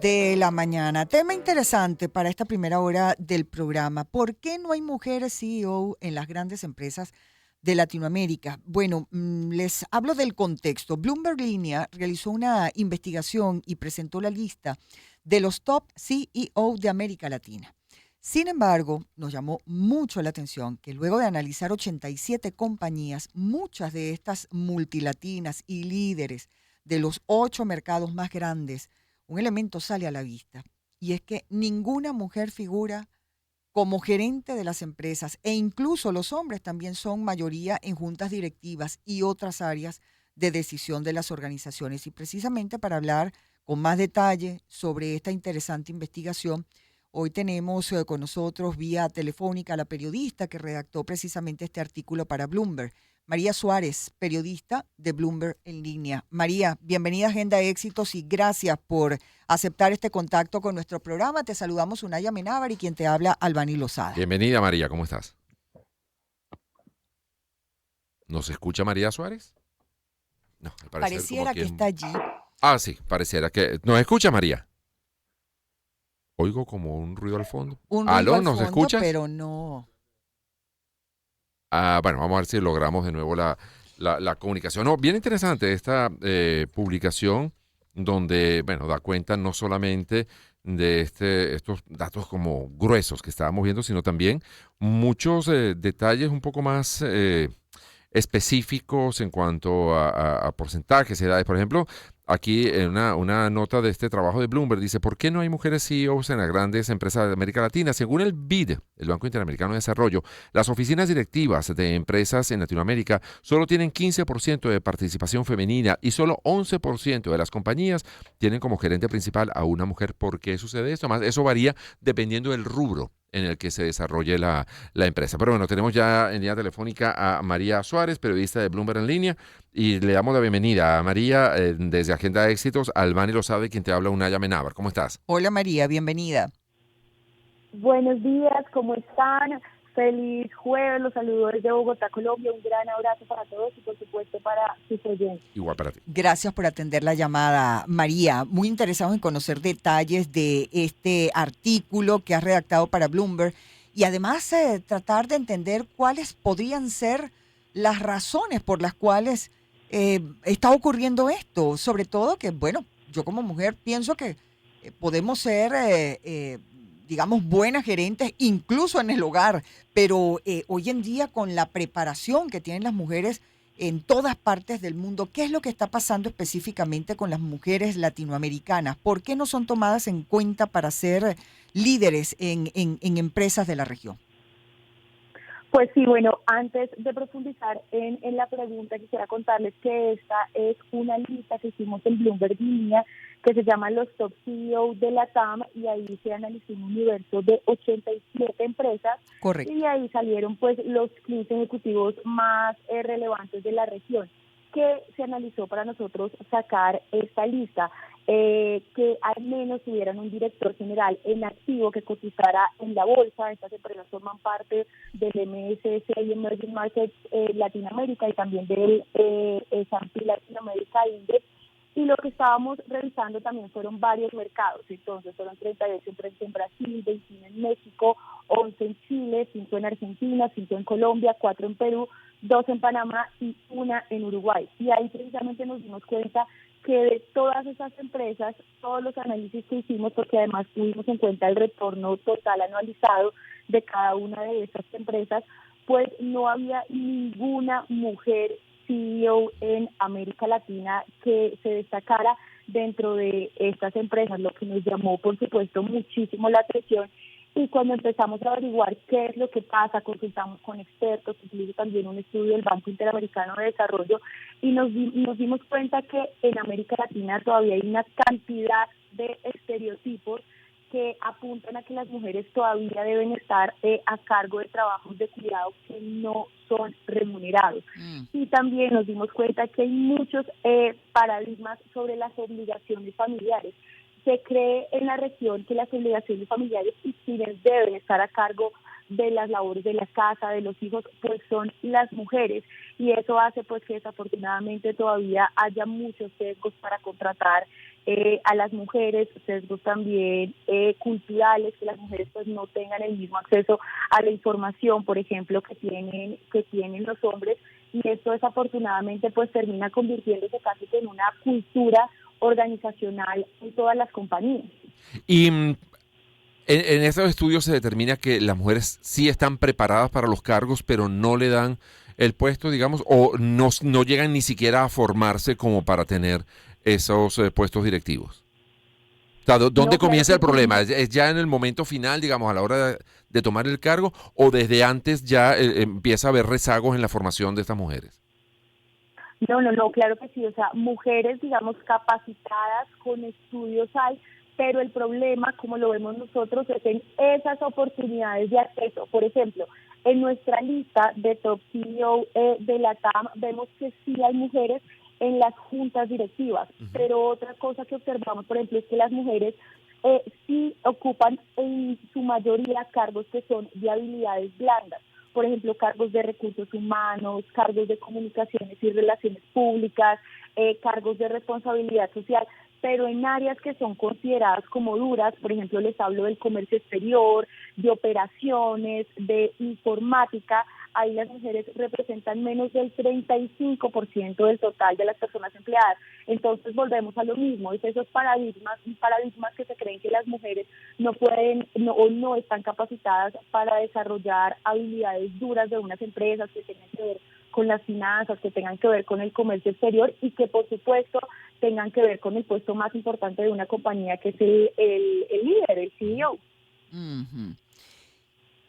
de la mañana. Tema interesante para esta primera hora del programa. ¿Por qué no hay mujeres CEO en las grandes empresas de Latinoamérica? Bueno, les hablo del contexto. Bloomberg Línea realizó una investigación y presentó la lista de los top CEO de América Latina. Sin embargo, nos llamó mucho la atención que luego de analizar 87 compañías, muchas de estas multilatinas y líderes de los 8 mercados más grandes, un elemento sale a la vista, y es que ninguna mujer figura como gerente de las empresas, e incluso los hombres también son mayoría en juntas directivas y otras áreas de decisión de las organizaciones. Y precisamente para hablar con más detalle sobre esta interesante investigación, hoy tenemos con nosotros vía telefónica a la periodista que redactó precisamente este artículo para Bloomberg, María Suárez, periodista de Bloomberg en línea. María, bienvenida a Agenda Éxitos y gracias por aceptar este contacto con nuestro programa. Te saludamos Unaya Menábar y quien te habla, Albany Lozada. Bienvenida, María, ¿cómo estás? ¿Nos escucha María Suárez? No, al parecer como Pareciera que está allí. Sí, pareciera que... ¿Nos escucha, María? Oigo como un ruido al fondo. Un ruido ¿Aló, al nos fondo, escuchas? pero no. Bueno, vamos a ver si logramos de nuevo la comunicación. No, bien interesante esta publicación donde, bueno, da cuenta no solamente de estos datos como gruesos que estábamos viendo, sino también muchos detalles un poco más específicos en cuanto a porcentajes, edades. Por ejemplo, aquí en una nota de este trabajo de Bloomberg dice, ¿por qué no hay mujeres CEOs en las grandes empresas de América Latina? Según el BID, el Banco Interamericano de Desarrollo, las oficinas directivas de empresas en Latinoamérica solo tienen 15% de participación femenina y solo 11% de las compañías tienen como gerente principal a una mujer. ¿Por qué sucede esto? Además, eso varía dependiendo del rubro en el que se desarrolle la empresa. Pero bueno, tenemos ya en línea telefónica a María Suárez, periodista de Bloomberg en línea, y le damos la bienvenida a María desde Agenda Éxitos. Albany Lozada, quien te habla, Unaya Menábar. ¿Cómo estás? Hola María, bienvenida. Buenos días, ¿cómo están? Feliz jueves, los saludos desde Bogotá, Colombia. Un gran abrazo para todos y por supuesto para sus oyentes. Igual para ti. Gracias por atender la llamada, María. Muy interesados en conocer detalles de este artículo que has redactado para Bloomberg y además tratar de entender cuáles podrían ser las razones por las cuales está ocurriendo esto. Sobre todo que, bueno, yo como mujer pienso que podemos ser, digamos, buenas gerentes incluso en el hogar, pero hoy en día con la preparación que tienen las mujeres en todas partes del mundo, ¿qué es lo que está pasando específicamente con las mujeres latinoamericanas? ¿Por qué no son tomadas en cuenta para ser líderes en empresas de la región? Pues sí, bueno, antes de profundizar en la pregunta, quisiera contarles que esta es una lista que hicimos en Bloomberg Línea que se llama los top CEO de la TAM y ahí se analizó un universo de 87 empresas y Correcto. de ahí salieron pues los 15 ejecutivos más relevantes de la región que se analizó para nosotros sacar esta lista. Que al menos tuvieran un director general en activo que cotizara en la bolsa. Estas empresas forman parte del MSCI Emerging Markets Latinoamérica y también del S&P Latin America Index. Y lo que estábamos revisando también fueron varios mercados. Entonces fueron 38 empresas en Brasil, 21 en México, 11 en Chile, 5 en Argentina, 5 en Colombia, 4 en Perú, 2 en Panamá y 1 en Uruguay. Y ahí precisamente nos dimos cuenta que de todas esas empresas, todos los análisis que hicimos, porque además tuvimos en cuenta el retorno total anualizado de cada una de esas empresas, pues no había ninguna mujer CEO en América Latina que se destacara dentro de estas empresas, lo que nos llamó, por supuesto, muchísimo la atención. Y cuando empezamos a averiguar qué es lo que pasa, consultamos con expertos, incluso también un estudio del Banco Interamericano de Desarrollo, y nos dimos cuenta que en América Latina todavía hay una cantidad de estereotipos que apuntan a que las mujeres todavía deben estar a cargo de trabajos de cuidado que no son remunerados. Y también nos dimos cuenta que hay muchos paradigmas sobre las obligaciones familiares. Se cree en la región que las obligaciones familiares y quienes deben estar a cargo de las labores de la casa, de los hijos, pues son las mujeres, y eso hace pues que desafortunadamente todavía haya muchos sesgos para contratar a las mujeres, sesgos también culturales, que las mujeres pues no tengan el mismo acceso a la información, por ejemplo, que tienen los hombres, y esto desafortunadamente pues termina convirtiéndose casi que en una cultura organizacional en todas las compañías. Y en esos estudios se determina que las mujeres sí están preparadas para los cargos, pero no le dan el puesto, digamos, o no llegan ni siquiera a formarse como para tener esos puestos directivos. O sea, ¿dónde No, claro comienza que el problema? sí. ¿Es ya en el momento final, digamos, a la hora de tomar el cargo, o desde antes ya empieza a haber rezagos en la formación de estas mujeres? No, claro que sí, o sea, mujeres, digamos, capacitadas con estudios hay, pero el problema, como lo vemos nosotros, es en esas oportunidades de acceso. Por ejemplo, en nuestra lista de Top CEO de la TAM, vemos que sí hay mujeres en las juntas directivas, pero otra cosa que observamos, por ejemplo, es que las mujeres sí ocupan en su mayoría cargos que son de habilidades blandas, por ejemplo, cargos de recursos humanos, cargos de comunicaciones y relaciones públicas, cargos de responsabilidad social, pero en áreas que son consideradas como duras, por ejemplo, les hablo del comercio exterior, de operaciones, de informática, ahí las mujeres representan menos del 35% del total de las personas empleadas. Entonces volvemos a lo mismo, es esos paradigmas que se creen que las mujeres no pueden o no están capacitadas para desarrollar habilidades duras de unas empresas que tengan que ver con las finanzas, que tengan que ver con el comercio exterior y que por supuesto tengan que ver con el puesto más importante de una compañía, que es el líder, el CEO. Ujú.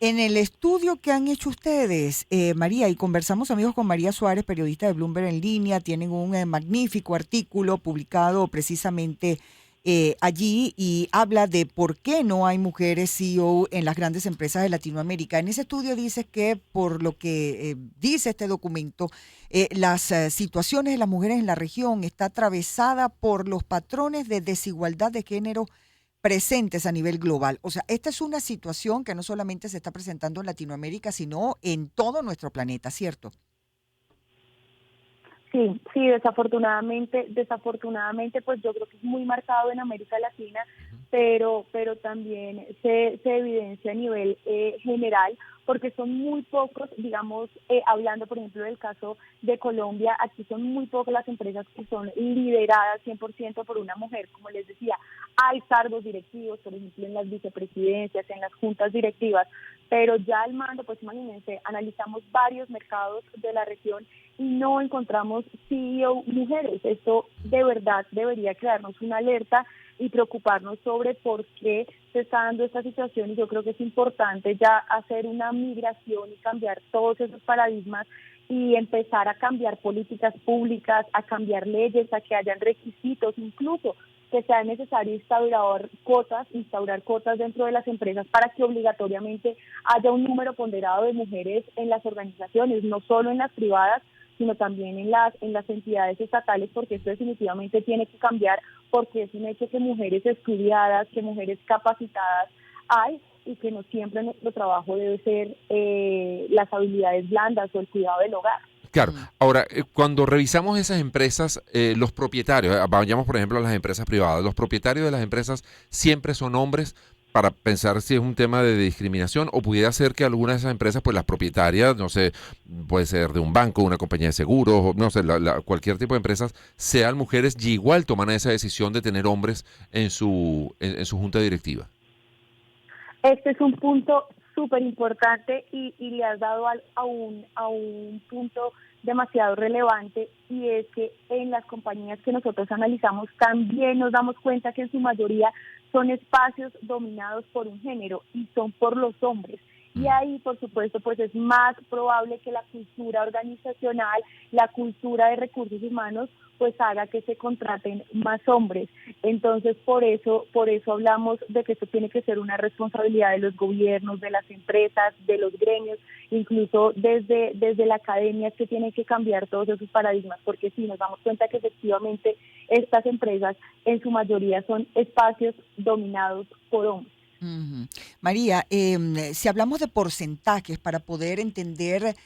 En el estudio que han hecho ustedes, María, y conversamos amigos con María Suárez, periodista de Bloomberg en línea, tienen un magnífico artículo publicado precisamente allí y habla de por qué no hay mujeres CEO en las grandes empresas de Latinoamérica. En ese estudio dice que por lo que dice este documento, las situaciones de las mujeres en la región está atravesada por los patrones de desigualdad de género presentes a nivel global. O sea, esta es una situación que no solamente se está presentando en Latinoamérica, sino en todo nuestro planeta, ¿cierto? Sí, desafortunadamente, pues yo creo que es muy marcado en América Latina, pero también se evidencia a nivel general, porque son muy pocos, digamos, hablando por ejemplo del caso de Colombia, aquí son muy pocas las empresas que son lideradas 100% por una mujer, como les decía, hay cargos directivos, por ejemplo, en las vicepresidencias, en las juntas directivas, pero ya al mando, pues imagínense, analizamos varios mercados de la región y no encontramos CEO mujeres. Esto de verdad debería crearnos una alerta y preocuparnos sobre por qué se está dando esta situación, y yo creo que es importante ya hacer una migración y cambiar todos esos paradigmas y empezar a cambiar políticas públicas, a cambiar leyes, a que hayan requisitos, incluso que sea necesario instaurar cuotas dentro de las empresas para que obligatoriamente haya un número ponderado de mujeres en las organizaciones, no solo en las privadas, sino también en las entidades estatales, porque esto definitivamente tiene que cambiar, porque es un hecho que mujeres estudiadas, que mujeres capacitadas hay, y que no siempre nuestro trabajo debe ser las habilidades blandas o el cuidado del hogar. Claro. Ahora, cuando revisamos esas empresas, los propietarios, vayamos por ejemplo a las empresas privadas, los propietarios de las empresas siempre son hombres, para pensar si es un tema de discriminación, o pudiera ser que algunas de esas empresas, pues las propietarias, no sé, puede ser de un banco, una compañía de seguros, o no sé, cualquier tipo de empresas, sean mujeres y igual toman esa decisión de tener hombres en su junta directiva. Este es un punto súper importante y le has dado a un punto demasiado relevante, y es que en las compañías que nosotros analizamos también nos damos cuenta que en su mayoría son espacios dominados por un género y son por los hombres. Y ahí, por supuesto, pues es más probable que la cultura organizacional, la cultura de recursos humanos, pues haga que se contraten más hombres. Entonces, por eso hablamos de que esto tiene que ser una responsabilidad de los gobiernos, de las empresas, de los gremios, incluso desde la academia, que tiene que cambiar todos esos paradigmas, porque sí, nos damos cuenta que efectivamente estas empresas en su mayoría son espacios dominados por hombres. Ujú. María, si hablamos de porcentajes para poder entender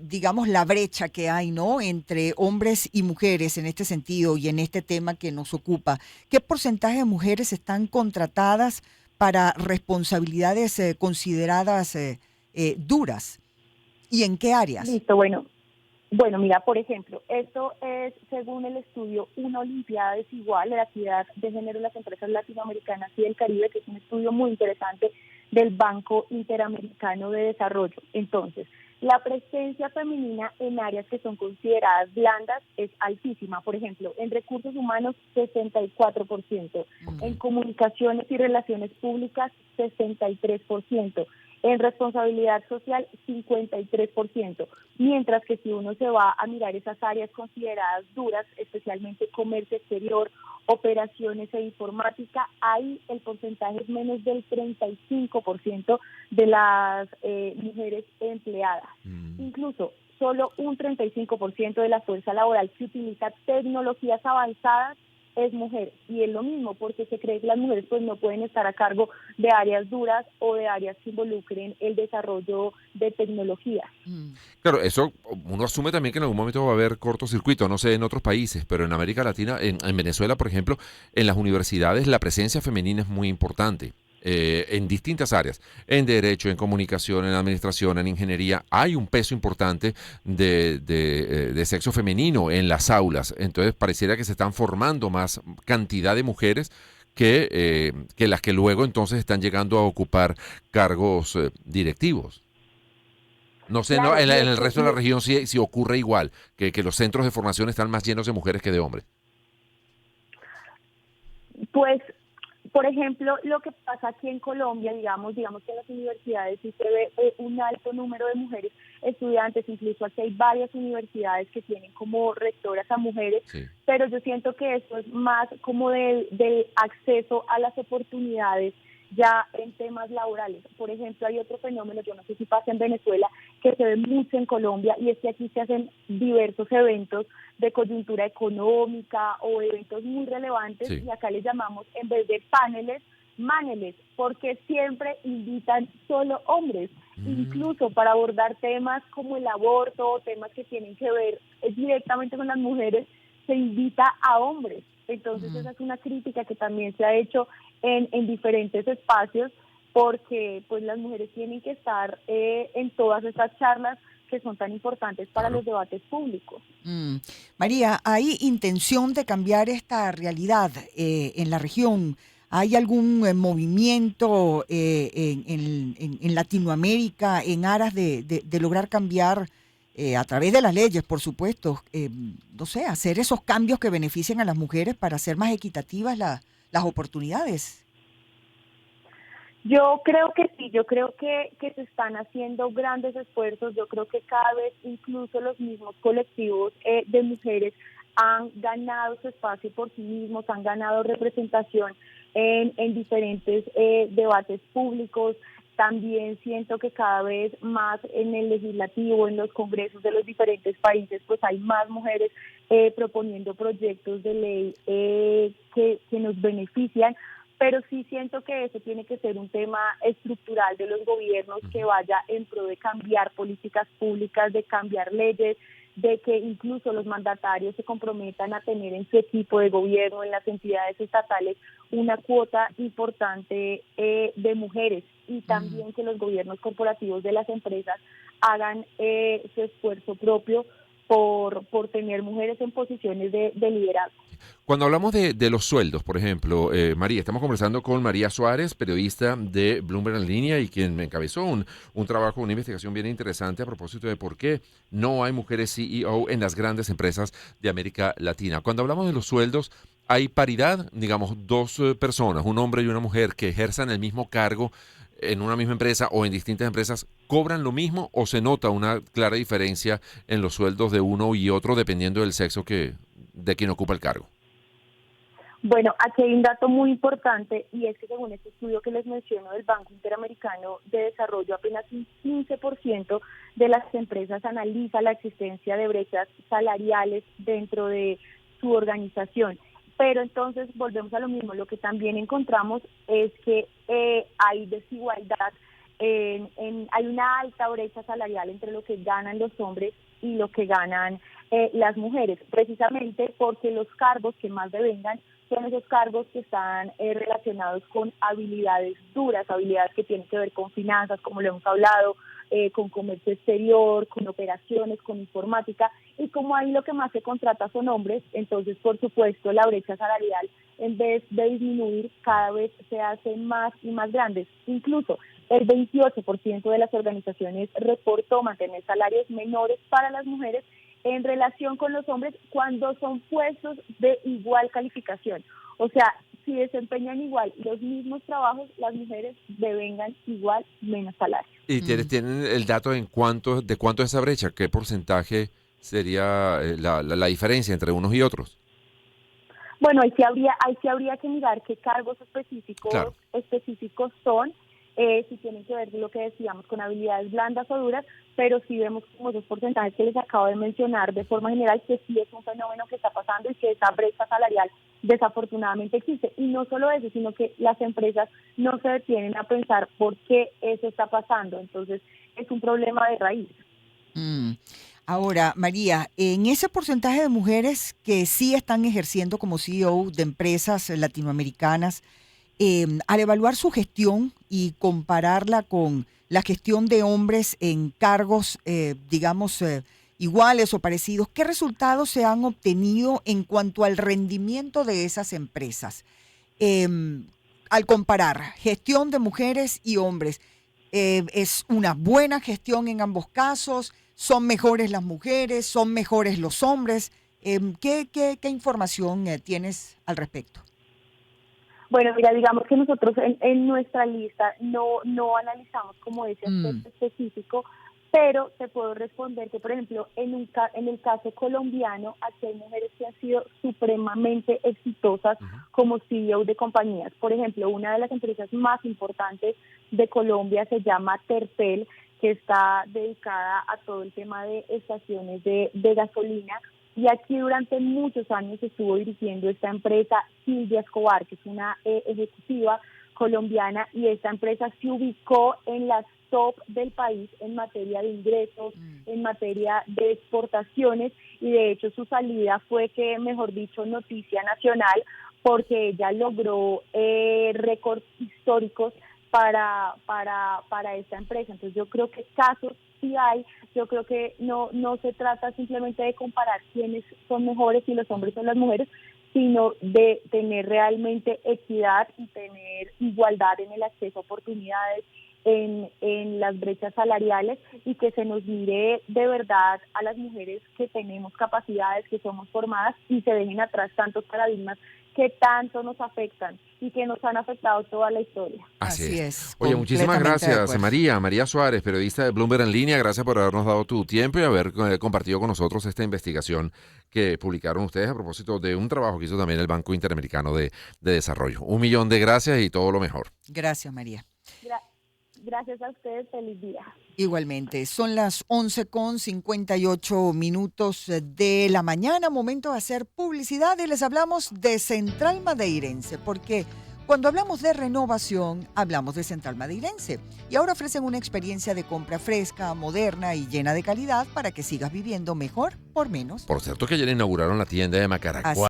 digamos, la brecha que hay, ¿no? Entre hombres y mujeres en este sentido y en este tema que nos ocupa. ¿Qué porcentaje de mujeres están contratadas para responsabilidades consideradas duras? ¿Y en qué áreas? Listo, bueno, mira, por ejemplo, esto es según el estudio Una Olimpiada Desigual de la equidad de género en las empresas latinoamericanas y del Caribe, que es un estudio muy interesante del Banco Interamericano de Desarrollo. Entonces, la presencia femenina en áreas que son consideradas blandas es altísima. Por ejemplo, en recursos humanos, 64%, en comunicaciones y relaciones públicas, 63%. En responsabilidad social, 53%, mientras que si uno se va a mirar esas áreas consideradas duras, especialmente comercio exterior, operaciones e informática, ahí el porcentaje es menos del 35% de las mujeres empleadas. Incluso solo un 35% de la fuerza laboral que utiliza tecnologías avanzadas es mujer, y es lo mismo porque se cree que las mujeres pues no pueden estar a cargo de áreas duras o de áreas que involucren el desarrollo de tecnologías. Claro, eso uno asume también que en algún momento va a haber cortocircuito, no sé en otros países, pero en América Latina, en Venezuela, por ejemplo, en las universidades la presencia femenina es muy importante. En distintas áreas, en derecho, en comunicación, en administración, en ingeniería, hay un peso importante de sexo femenino en las aulas. Entonces pareciera que se están formando más cantidad de mujeres que las que luego entonces están llegando a ocupar cargos directivos. No sé, no, Claro, y en es el que resto de la región sí ocurre igual, que los centros de formación están más llenos de mujeres que de hombres. pues por ejemplo, lo que pasa aquí en Colombia, digamos que en las universidades sí se ve un alto número de mujeres estudiantes, incluso aquí hay varias universidades que tienen como rectoras a mujeres, Sí. pero yo siento que eso es más como del acceso a las oportunidades ya en temas laborales. Por ejemplo, hay otro fenómeno, yo no sé si pasa en Venezuela, que se ve mucho en Colombia, y es que aquí se hacen diversos eventos de coyuntura económica o eventos muy relevantes, Sí. y acá les llamamos, en vez de paneles, maneles, porque siempre invitan solo hombres, incluso para abordar temas como el aborto, temas que tienen que ver directamente con las mujeres, se invita a hombres. Entonces esa es una crítica que también se ha hecho en diferentes espacios, porque pues las mujeres tienen que estar en todas estas charlas que son tan importantes para Claro. los debates públicos. María, ¿hay intención de cambiar esta realidad en la región? ¿Hay algún movimiento en Latinoamérica en aras de lograr cambiar a través de las leyes, por supuesto, no sé, hacer esos cambios que beneficien a las mujeres para hacer más equitativas las oportunidades? Yo creo que sí, yo creo que se están haciendo grandes esfuerzos, yo creo que cada vez incluso los mismos colectivos de mujeres han ganado su espacio por sí mismos, han ganado representación en diferentes debates públicos. También siento que cada vez más en el legislativo, en los congresos de los diferentes países, pues hay más mujeres proponiendo proyectos de ley que nos benefician, pero sí siento que eso tiene que ser un tema estructural de los gobiernos que vaya en pro de cambiar políticas públicas, de cambiar leyes, de que incluso los mandatarios se comprometan a tener en su equipo de gobierno, en las entidades estatales, una cuota importante de mujeres, y también que los gobiernos corporativos de las empresas hagan su esfuerzo propio por tener mujeres en posiciones de liderazgo. Cuando hablamos de los sueldos, por ejemplo, María, estamos conversando con María Suárez, periodista de Bloomberg en línea y quien me encabezó un trabajo, una investigación bien interesante a propósito de por qué no hay mujeres CEO en las grandes empresas de América Latina. Cuando hablamos de los sueldos, ¿hay paridad? Digamos, dos personas, un hombre y una mujer que ejerzan el mismo cargo en una misma empresa o en distintas empresas, ¿cobran lo mismo o se nota una clara diferencia en los sueldos de uno y otro dependiendo del sexo de quien ocupa el cargo? Bueno, aquí hay un dato muy importante, y es que según este estudio que les menciono del Banco Interamericano de Desarrollo, apenas un 15% de las empresas analiza la existencia de brechas salariales dentro de su organización. Pero entonces volvemos a lo mismo, lo que también encontramos es que hay desigualdad hay una alta brecha salarial entre lo que ganan los hombres y lo que ganan las mujeres, precisamente porque los cargos que más devengan son esos cargos que están relacionados con habilidades duras, habilidades que tienen que ver con finanzas, como lo hemos hablado, con comercio exterior, con operaciones, con informática, y como ahí lo que más se contrata son hombres, entonces por supuesto la brecha salarial, en vez de disminuir, cada vez se hace más y más grande. Incluso el 28% de las organizaciones reportó mantener salarios menores para las mujeres en relación con los hombres cuando son puestos de igual calificación. O sea, si desempeñan igual los mismos trabajos, las mujeres devengan igual menos salario. ¿Y tienen el dato de cuánto es esa brecha? ¿Qué porcentaje sería la diferencia entre unos y otros? Bueno, ahí sí habría que mirar qué cargos Claro. específicos son, si tienen que ver lo que decíamos con habilidades blandas o duras, pero sí vemos como esos porcentajes que les acabo de mencionar de forma general que sí es un fenómeno que está pasando y que esa brecha salarial desafortunadamente existe. Y no solo eso, sino que las empresas no se detienen a pensar por qué eso está pasando. Entonces, es un problema de raíz. Mm. Ahora, María, en ese porcentaje de mujeres que sí están ejerciendo como CEO de empresas latinoamericanas, al evaluar su gestión y compararla con la gestión de hombres en cargos, digamos, iguales o parecidos, ¿qué resultados se han obtenido en cuanto al rendimiento de esas empresas? Em, Al comparar gestión de mujeres y hombres, ¿es una buena gestión en ambos casos? ¿Son mejores las mujeres? ¿Son mejores los hombres? ¿Qué información tienes al respecto? Bueno, mira, digamos que nosotros en nuestra lista no analizamos como ese Mm, aspecto específico, pero te puedo responder que, por ejemplo, en el caso colombiano, aquí hay mujeres que han sido supremamente exitosas Ujú. como CEO de compañías. Por ejemplo, una de las empresas más importantes de Colombia se llama Terpel, que está dedicada a todo el tema de estaciones de gasolina. Y aquí durante muchos años estuvo dirigiendo esta empresa Silvia Escobar, que es una ejecutiva colombiana, y esta empresa se ubicó en las top del país en materia de ingresos, mm, en materia de exportaciones, y de hecho su salida fue que, mejor dicho, noticia nacional, porque ella logró récords históricos para esta empresa. Entonces yo creo que casos sí hay. Yo creo que no se trata simplemente de comparar quiénes son mejores, si los hombres o las mujeres, sino de tener realmente equidad y tener igualdad en el acceso a oportunidades, en las brechas salariales, y que se nos mire de verdad a las mujeres que tenemos capacidades, que somos formadas, y se dejen atrás tantos paradigmas que tanto nos afectan y que nos han afectado toda la historia. Así así es. es, Oye, muchísimas completamente de gracias, acuerdo. María Suárez, periodista de Bloomberg en línea. Gracias por habernos dado tu tiempo y haber compartido con nosotros esta investigación que publicaron ustedes a propósito de un trabajo que hizo también el Banco Interamericano de Desarrollo. 1 millón de gracias y todo lo mejor. Gracias, María. Gra- Gracias a ustedes, feliz día. Igualmente, son las 11:58 de la mañana, momento de hacer publicidad y les hablamos de Central Madeirense, porque cuando hablamos de renovación, hablamos de Central Madeirense. Y ahora ofrecen una experiencia de compra fresca, moderna y llena de calidad para que sigas viviendo mejor por menos. Por cierto que ayer inauguraron la tienda de Macaracua.